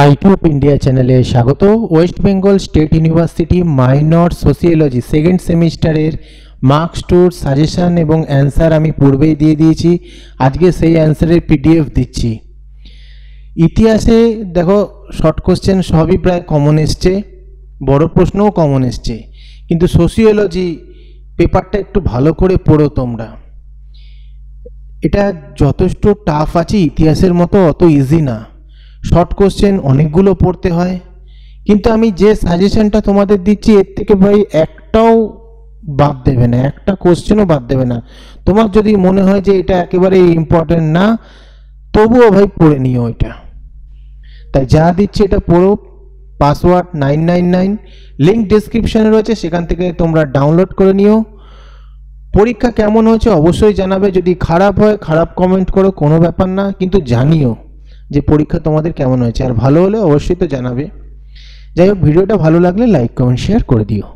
IT of India চ্যানেলে স্বাগত। West Bengal state university minor sociology second সেমিস্টারের মার্কস টুর suggestion এবং অ্যান্সার আমি পূর্বেই দিয়ে দিয়েছি। আজকে সেই অ্যান্সারের পিডিএফ দিচ্ছি। ইতিহাসে দেখো শর্ট কোশ্চেন সবই প্রায় কমন এসছে, বড় প্রশ্নও কমন এসছে, কিন্তু সোসিওলজি পেপারটা একটু ভালো করে পড়ো তোমরা। এটা যথেষ্ট টাফ আছে, ইতিহাসের মতো অত ইজি না। শর্ট কোশ্চেন অনেকগুলো পড়তে হয়, কিন্তু আমি যে সাজেশনটা তোমাদের দিচ্ছি এর থেকে ভাই একটাও বাদ দেবে না, একটা কোশ্চেনও বাদ দেবে না। তোমার যদি মনে হয় যে এটা একেবারে ইম্পর্টেন্ট না, তবুও ভাই পড়ে নিও এটা। তাই যা দিচ্ছি এটা পড়ো। পাসওয়ার্ড 999 লিঙ্ক ডেসক্রিপশনে রয়েছে, সেখান থেকে তোমরা ডাউনলোড করে নিও। পরীক্ষা কেমন হয়েছে অবশ্যই জানাবে। যদি খারাপ হয় খারাপ কমেন্ট করো, কোনো ব্যাপার না, কিন্তু জানিও যে পরীক্ষা তোমাদের কেমন হয়েছে। আর ভালো হলে অবশ্যই তো জানাবে। যাই হোক, ভিডিওটা ভালো লাগলে লাইক কমেন্ট শেয়ার করে দিও।